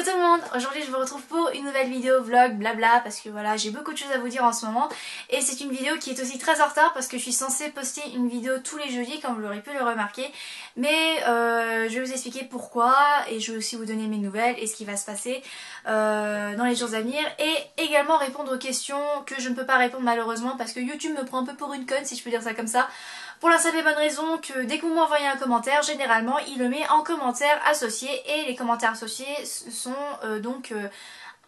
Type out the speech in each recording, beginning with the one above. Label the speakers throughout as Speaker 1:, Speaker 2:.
Speaker 1: tout le monde, aujourd'hui je vous retrouve pour une nouvelle vidéo vlog blabla parce que voilà j'ai beaucoup de choses à vous dire en ce moment et c'est une vidéo qui est aussi très en retard parce que je suis censée poster une vidéo tous les jeudis comme vous l'aurez pu le remarquer, mais je vais vous expliquer pourquoi et je vais aussi vous donner mes nouvelles et ce qui va se passer dans les jours à venir et également répondre aux questions que je ne peux pas répondre malheureusement parce que YouTube me prend un peu pour une conne si je peux dire ça comme ça. Pour la simple et bonne raison que dès que vous m'envoyez un commentaire, généralement il le met en commentaire associé et les commentaires associés sont donc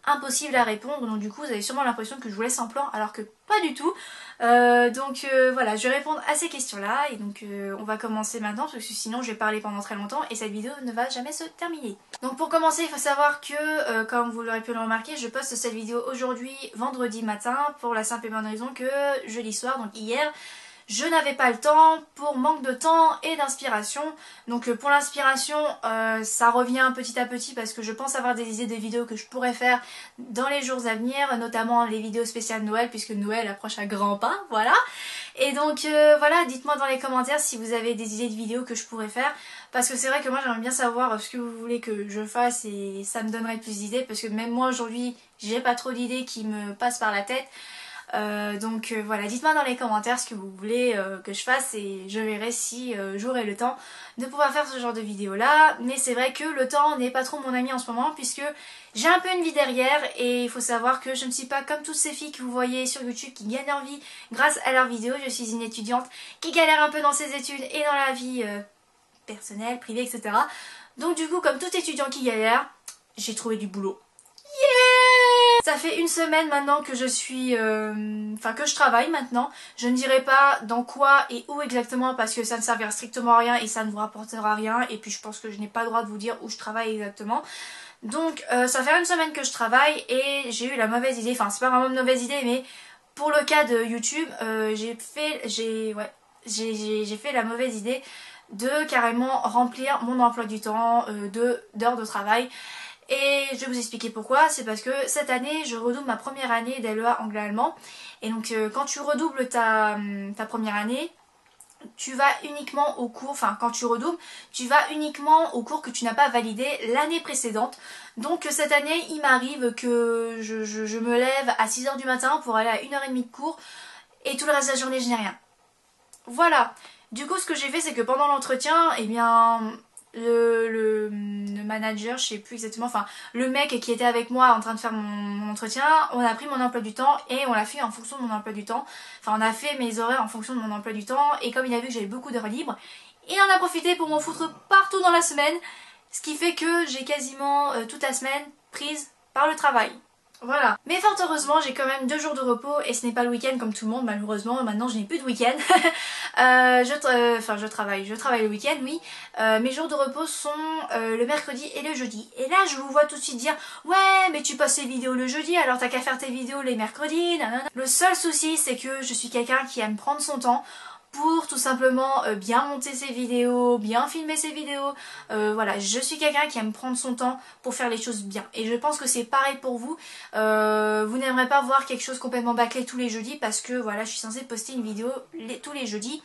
Speaker 1: impossibles à répondre, donc du coup vous avez sûrement l'impression que je vous laisse en plan alors que pas du tout. Voilà, je vais répondre à ces questions là et donc on va commencer maintenant parce que sinon je vais parler pendant très longtemps et cette vidéo ne va jamais se terminer. Donc pour commencer il faut savoir que comme vous l'aurez pu le remarquer, je poste cette vidéo aujourd'hui vendredi matin pour la simple et bonne raison que jeudi soir, donc hier, je n'avais pas le temps pour manque de temps et d'inspiration. Donc pour l'inspiration, ça revient petit à petit parce que je pense avoir des idées de vidéos que je pourrais faire dans les jours à venir, notamment les vidéos spéciales Noël puisque Noël approche à grands pas, voilà. Et donc voilà, dites-moi dans les commentaires si vous avez des idées de vidéos que je pourrais faire parce que c'est vrai que moi j'aimerais bien savoir ce que vous voulez que je fasse et ça me donnerait plus d'idées parce que même moi aujourd'hui j'ai pas trop d'idées qui me passent par la tête. Voilà, dites-moi dans les commentaires ce que vous voulez que je fasse et je verrai si j'aurai le temps de pouvoir faire ce genre de vidéo là, mais c'est vrai que le temps n'est pas trop mon ami en ce moment puisque j'ai un peu une vie derrière et il faut savoir que je ne suis pas comme toutes ces filles que vous voyez sur YouTube qui gagnent leur vie grâce à leurs vidéos. Je suis une étudiante qui galère un peu dans ses études et dans la vie personnelle, privée, etc. Donc du coup, comme tout étudiant qui galère, j'ai trouvé du boulot. Ça fait une semaine maintenant que je suis... que je travaille maintenant. Je ne dirai pas dans quoi et où exactement parce que ça ne servira strictement à rien et ça ne vous rapportera rien. Et puis je pense que je n'ai pas le droit de vous dire où je travaille exactement. Donc ça fait une semaine que je travaille et j'ai eu la mauvaise idée. Enfin c'est pas vraiment une mauvaise idée mais pour le cas de YouTube j'ai fait la mauvaise idée de carrément remplir mon emploi du temps d'heures de travail. Et je vais vous expliquer pourquoi, c'est parce que cette année je redouble ma première année d'LEA anglais-allemand et donc quand tu redoubles ta première année, tu vas uniquement au cours, quand tu redoubles, tu vas uniquement au cours que tu n'as pas validé l'année précédente. Donc cette année il m'arrive que je me lève à 6 h du matin pour aller à 1 h 30 de cours et tout le reste de la journée je n'ai rien. Voilà, du coup ce que j'ai fait c'est que pendant l'entretien, eh bien... Le manager, je sais plus exactement, le mec qui était avec moi en train de faire mon entretien, on a pris mon emploi du temps et on l'a fait en fonction de mon emploi du temps. On a fait mes horaires en fonction de mon emploi du temps et comme il a vu que j'avais beaucoup d'heures libres, il en a profité pour m'en foutre partout dans la semaine, ce qui fait que j'ai quasiment toute la semaine prise par le travail. Voilà. Mais fort heureusement j'ai quand même 2 jours de repos et ce n'est pas le week-end comme tout le monde malheureusement, maintenant je n'ai plus de week-end. Je travaille le week-end oui. Mes jours de repos sont le mercredi et le jeudi. Et là je vous vois tout de suite dire ouais mais tu passes tes vidéos le jeudi alors t'as qu'à faire tes vidéos les mercredis, nanana. Le seul souci c'est que je suis quelqu'un qui aime prendre son temps pour tout simplement bien monter ses vidéos, bien filmer ses vidéos. Voilà, je suis quelqu'un qui aime prendre son temps pour faire les choses bien. Et je pense que c'est pareil pour vous. Vous n'aimerez pas voir quelque chose complètement bâclé tous les jeudis parce que voilà, je suis censée poster une vidéo tous les jeudis.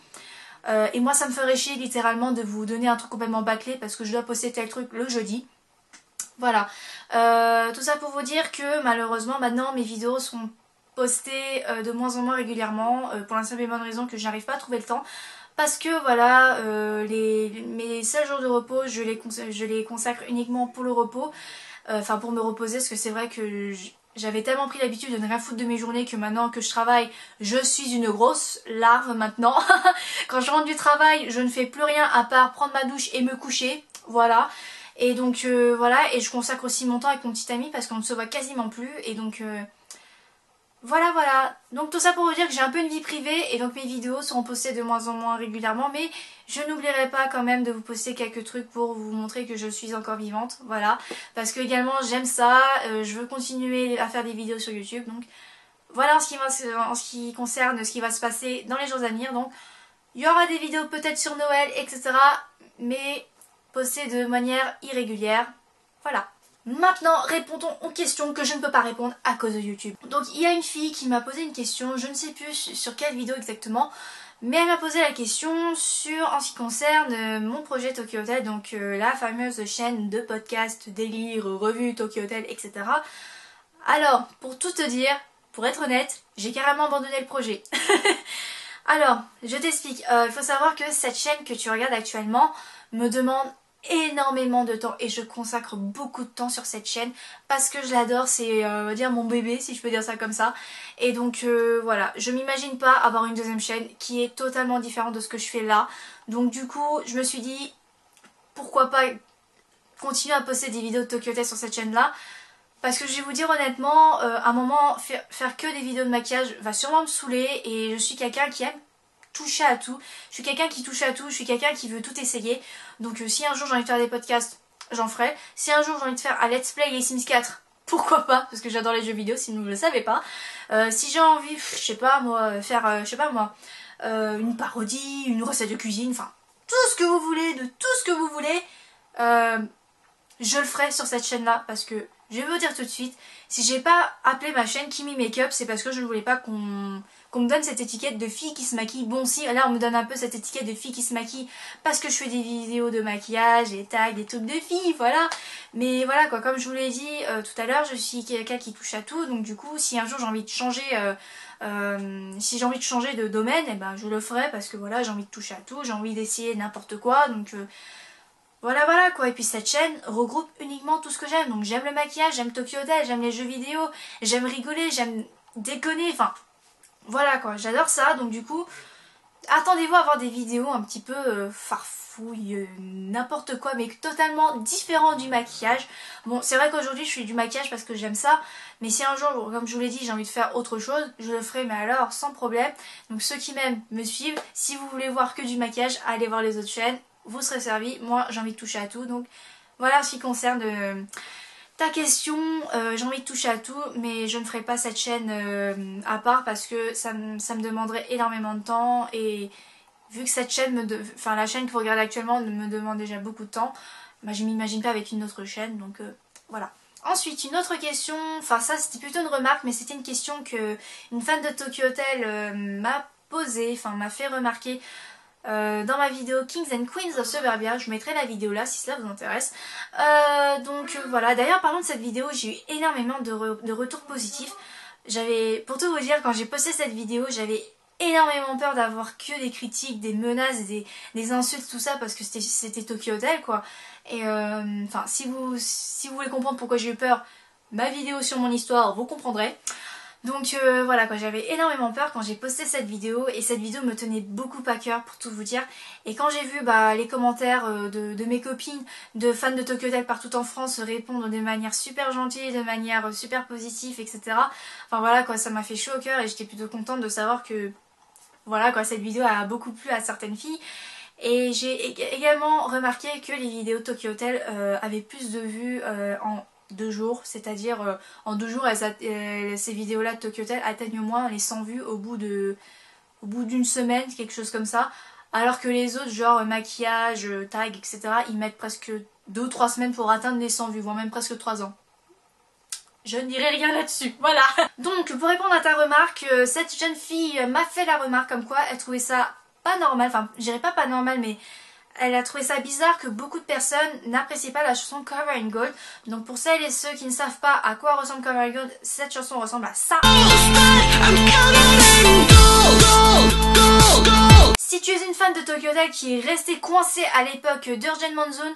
Speaker 1: Et moi ça me ferait chier littéralement de vous donner un truc complètement bâclé parce que je dois poster tel truc le jeudi. Voilà, tout ça pour vous dire que malheureusement maintenant mes vidéos sont postées de moins en moins régulièrement pour la simple et bonne raison que je n'arrive pas à trouver le temps parce que voilà mes 16 jours de repos je les consacre uniquement pour le repos, pour me reposer parce que c'est vrai que j'avais tellement pris l'habitude de ne rien foutre de mes journées que maintenant que je travaille je suis une grosse larve maintenant. Quand je rentre du travail je ne fais plus rien à part prendre ma douche et me coucher, voilà. Et donc voilà, et je consacre aussi mon temps avec mon petit ami parce qu'on ne se voit quasiment plus et donc voilà. Donc tout ça pour vous dire que j'ai un peu une vie privée et donc mes vidéos seront postées de moins en moins régulièrement mais je n'oublierai pas quand même de vous poster quelques trucs pour vous montrer que je suis encore vivante, voilà. Parce que également j'aime ça, je veux continuer à faire des vidéos sur YouTube donc voilà en ce qui concerne ce qui va se passer dans les jours à venir. Donc il y aura des vidéos peut-être sur Noël etc. mais postées de manière irrégulière, voilà. Maintenant, répondons aux questions que je ne peux pas répondre à cause de YouTube. Donc il y a une fille qui m'a posé une question, je ne sais plus sur quelle vidéo exactement, Mais elle m'a posé la question en ce qui concerne mon projet Tokyo Hotel, donc la fameuse chaîne de podcast, délire, revue Tokyo Hotel, etc. Alors, pour tout te dire, pour être honnête, j'ai carrément abandonné le projet. Alors, je t'explique. Il faut savoir que cette chaîne que tu regardes actuellement me demande énormément de temps et je consacre beaucoup de temps sur cette chaîne parce que je l'adore, c'est on va dire mon bébé si je peux dire ça comme ça. Et donc voilà, je m'imagine pas avoir une deuxième chaîne qui est totalement différente de ce que je fais là. Donc du coup, je me suis dit pourquoi pas continuer à poster des vidéos de Tokyo Hotel sur cette chaîne là. Parce que je vais vous dire honnêtement, à un moment, faire que des vidéos de maquillage va sûrement me saouler et je suis quelqu'un qui aime toucher à tout. Je suis quelqu'un qui touche à tout, je suis quelqu'un qui veut tout essayer. Donc si un jour j'ai envie de faire des podcasts, j'en ferai. Si un jour j'ai envie de faire un let's play les Sims 4, pourquoi pas, parce que j'adore les jeux vidéo si vous ne le savez pas. Si j'ai envie, je sais pas moi, faire, je sais pas moi, une parodie, une recette de cuisine, enfin tout ce que vous voulez, de tout ce que vous voulez, je le ferai sur cette chaîne là parce que je vais vous dire tout de suite, si j'ai pas appelé ma chaîne Kimi Makeup, c'est parce que je ne voulais pas qu'on me donne cette étiquette de fille qui se maquille. Bon si, là on me donne un peu cette étiquette de fille qui se maquille parce que je fais des vidéos de maquillage, des tags, des trucs de filles, voilà. Mais voilà quoi, comme je vous l'ai dit tout à l'heure, je suis quelqu'un qui touche à tout, donc du coup si un jour j'ai envie de changer, si j'ai envie de changer de domaine, eh ben je le ferai parce que voilà, j'ai envie de toucher à tout, j'ai envie d'essayer n'importe quoi, donc... Voilà quoi, et puis cette chaîne regroupe uniquement tout ce que j'aime. Donc j'aime le maquillage, j'aime Tokyo Hotel, j'aime les jeux vidéo, j'aime rigoler, j'aime déconner, enfin voilà quoi, j'adore ça. Donc du coup, attendez-vous à avoir des vidéos un petit peu farfouilles, n'importe quoi, mais totalement différent du maquillage. Bon, c'est vrai qu'aujourd'hui je fais du maquillage parce que j'aime ça, mais si un jour, comme je vous l'ai dit, j'ai envie de faire autre chose, je le ferai, mais alors sans problème. Donc ceux qui m'aiment me suivent, si vous voulez voir que du maquillage, allez voir les autres chaînes. Vous serez servi, moi j'ai envie de toucher à tout, donc voilà ce qui concerne ta question, j'ai envie de toucher à tout, mais je ne ferai pas cette chaîne à part parce que ça me demanderait énormément de temps et vu que cette chaîne, enfin la chaîne que vous regardez actuellement me demande déjà beaucoup de temps, bah, je m'imagine pas avec une autre chaîne, donc voilà. Ensuite, une autre question, enfin ça c'était plutôt une remarque, mais c'était une question que une fan de Tokyo Hotel m'a posée, enfin m'a fait remarquer dans ma vidéo Kings and Queens of Suburbia. Je mettrai la vidéo là si cela vous intéresse. Voilà, d'ailleurs parlant de cette vidéo, j'ai eu énormément de retours positifs. Pour tout vous dire, quand j'ai posté cette vidéo, j'avais énormément peur d'avoir que des critiques, des menaces, des insultes, tout ça, parce que c'était Tokyo Hotel quoi. Et enfin, si vous voulez comprendre pourquoi j'ai eu peur, ma vidéo sur mon histoire, vous comprendrez. Donc voilà quoi, j'avais énormément peur quand j'ai posté cette vidéo et cette vidéo me tenait beaucoup à cœur pour tout vous dire. Et quand j'ai vu les commentaires de mes copines, de fans de Tokyo Hotel partout en France répondre de manière super gentille, de manière super positive, etc. Enfin voilà quoi, ça m'a fait chaud au cœur et j'étais plutôt contente de savoir que voilà quoi, cette vidéo a beaucoup plu à certaines filles. Et j'ai également remarqué que les vidéos Tokyo Hotel avaient plus de vues en 2 jours, c'est-à-dire en 2 jours ces vidéos là de Tokyo Hotel atteignent au moins les 100 vues au bout d'une semaine, quelque chose comme ça, alors que les autres genre maquillage, tag, etc. ils mettent presque 2 ou 3 semaines pour atteindre les 100 vues, voire même presque 3 ans. Je ne dirai rien là-dessus, voilà. Donc pour répondre à ta remarque, cette jeune fille m'a fait la remarque comme quoi elle trouvait ça pas normal, enfin je dirais pas normal, mais elle a trouvé ça bizarre que beaucoup de personnes n'apprécient pas la chanson Cover in Gold. Donc pour celles et ceux qui ne savent pas à quoi ressemble Cover in Gold, cette chanson ressemble à ça. Si tu es une fan de Tokyo Hotel qui est restée coincée à l'époque d'Urgent Monsoon,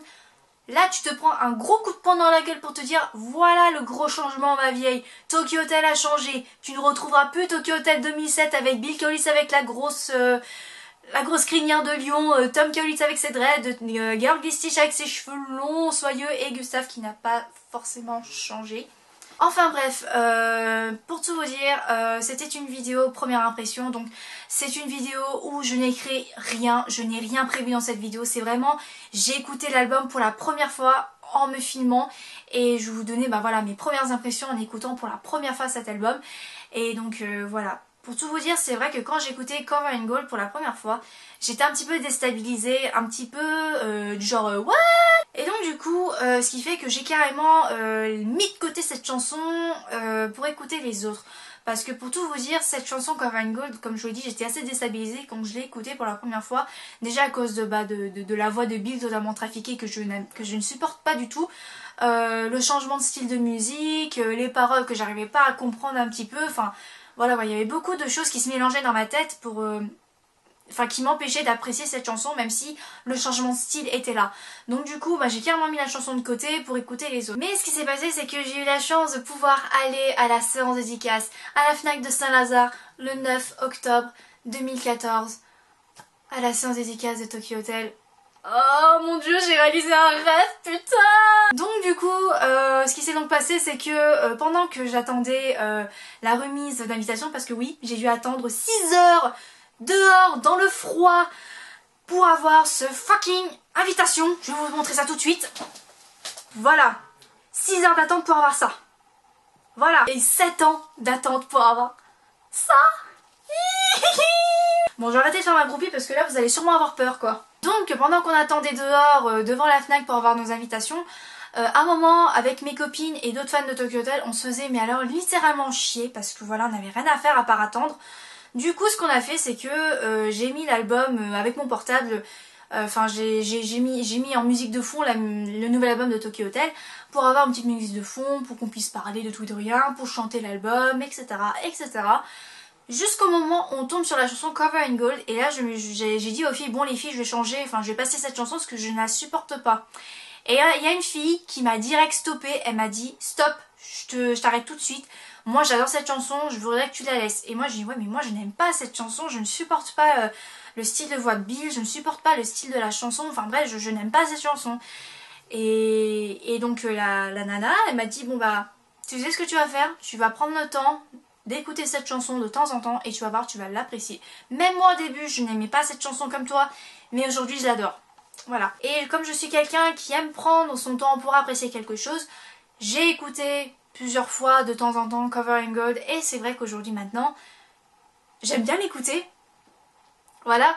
Speaker 1: là tu te prends un gros coup de poing dans la gueule pour te dire voilà le gros changement ma vieille. Tokyo Hotel a changé. Tu ne retrouveras plus Tokyo Hotel 2007 avec Bill Kaulitz avec la grosse crinière de lion, Tom Kaulitz avec ses dreads, Girl Stitch avec ses cheveux longs, soyeux et Gustave qui n'a pas forcément changé. Enfin bref, pour tout vous dire, c'était une vidéo première impression, donc c'est une vidéo où je n'écris rien, je n'ai rien prévu dans cette vidéo, c'est vraiment, j'ai écouté l'album pour la première fois en me filmant et je vais vous donner voilà, mes premières impressions en écoutant pour la première fois cet album. Et donc voilà. Pour tout vous dire, c'est vrai que quand j'écoutais Cover and Gold pour la première fois, j'étais un petit peu déstabilisée, un petit peu du genre what? Et donc du coup, ce qui fait que j'ai carrément mis de côté cette chanson pour écouter les autres. Parce que pour tout vous dire, cette chanson Cover and Gold, comme je vous l'ai dit, j'étais assez déstabilisée quand je l'ai écoutée pour la première fois. Déjà à cause de la voix de Bill totalement trafiquée que je ne supporte pas du tout. Le changement de style de musique, les paroles que j'arrivais pas à comprendre un petit peu. Enfin voilà, il y avait beaucoup de choses qui se mélangeaient dans ma tête pour... qui m'empêchait d'apprécier cette chanson même si le changement de style était là. Donc du coup j'ai carrément mis la chanson de côté pour écouter les autres. Mais ce qui s'est passé c'est que j'ai eu la chance de pouvoir aller à la séance dédicace à la Fnac de Saint-Lazare le 9 octobre 2014 à la séance dédicace de Tokyo Hotel. Oh mon dieu, j'ai réalisé un rêve, putain! Donc du coup, ce qui s'est donc passé, c'est que pendant que j'attendais la remise d'invitation, parce que oui, j'ai dû attendre 6 heures dehors, dans le froid, pour avoir ce fucking invitation. Je vais vous montrer ça tout de suite. Voilà. 6 heures d'attente pour avoir ça. Voilà. Et 7 ans d'attente pour avoir ça. Bon, j'ai arrêté de faire ma groupie parce que là, vous allez sûrement avoir peur, quoi. Donc, pendant qu'on attendait dehors, devant la Fnac pour avoir nos invitations, à un moment, avec mes copines et d'autres fans de Tokyo Hotel, on se faisait, mais alors, littéralement chier, parce que voilà, on n'avait rien à faire à part attendre. Du coup, ce qu'on a fait, c'est que j'ai mis l'album avec mon portable, j'ai mis en musique de fond le nouvel album de Tokyo Hotel, pour avoir une petite musique de fond, pour qu'on puisse parler de tout et de rien, pour chanter l'album, etc., etc., jusqu'au moment où on tombe sur la chanson Cover and Gold. Et là j'ai dit aux filles, bon les filles, je vais changer, je vais passer cette chanson parce que je ne la supporte pas. Et il y a une fille qui m'a direct stoppé, elle m'a dit stop, je t'arrête tout de suite. Moi j'adore cette chanson, je voudrais que tu la laisses. Et moi j'ai dit ouais mais moi je n'aime pas cette chanson, je ne supporte pas le style de voix de Bill, je ne supporte pas le style de la chanson, enfin bref je n'aime pas cette chanson. Et donc la nana elle m'a dit bon bah tu sais ce que tu vas faire, tu vas prendre le temps d'écouter cette chanson de temps en temps et tu vas voir, tu vas l'apprécier. Même moi au début je n'aimais pas cette chanson comme toi, mais aujourd'hui je l'adore. Voilà. Et comme je suis quelqu'un qui aime prendre son temps pour apprécier quelque chose, j'ai écouté plusieurs fois de temps en temps Cover and Gold et c'est vrai qu'aujourd'hui maintenant j'aime bien l'écouter. Voilà.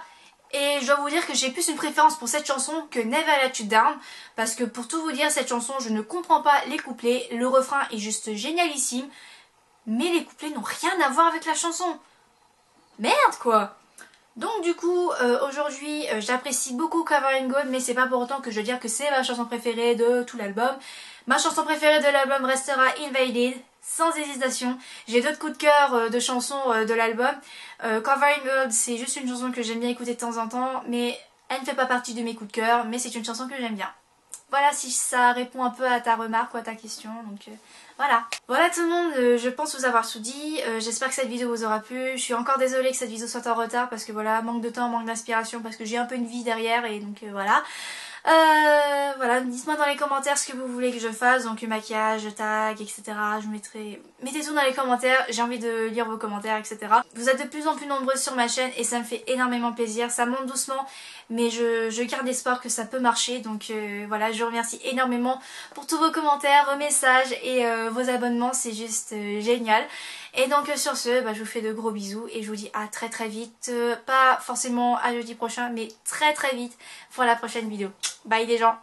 Speaker 1: Et je dois vous dire que j'ai plus une préférence pour cette chanson que Never Let You Down, parce que pour tout vous dire, cette chanson je ne comprends pas les couplets, le refrain est juste génialissime, mais les couplets n'ont rien à voir avec la chanson. Merde quoi. Donc du coup aujourd'hui j'apprécie beaucoup Cover and Gold, mais c'est pas pour autant que je veux dire que c'est ma chanson préférée de tout l'album. Ma chanson préférée de l'album restera Invaded, sans hésitation. J'ai d'autres coups de cœur de chansons de l'album. Cover and Gold c'est juste une chanson que j'aime bien écouter de temps en temps, mais elle ne fait pas partie de mes coups de cœur, mais c'est une chanson que j'aime bien. Voilà, si ça répond un peu à ta remarque ou à ta question, donc voilà. Voilà tout le monde, je pense vous avoir tout dit, j'espère que cette vidéo vous aura plu. Je suis encore désolée que cette vidéo soit en retard parce que voilà, manque de temps, manque d'inspiration, parce que j'ai un peu une vie derrière et donc voilà. Voilà, dites-moi dans les commentaires ce que vous voulez que je fasse, donc maquillage, tag, etc. Je mettrai... Mettez tout dans les commentaires, j'ai envie de lire vos commentaires, etc. Vous êtes de plus en plus nombreuses sur ma chaîne et ça me fait énormément plaisir, ça monte doucement, mais je garde espoir que ça peut marcher, donc voilà, je vous remercie énormément pour tous vos commentaires, vos messages et vos abonnements, c'est juste génial. Et donc sur ce, je vous fais de gros bisous et je vous dis à très très vite, pas forcément à jeudi prochain, mais très très vite pour la prochaine vidéo. Bye les gens!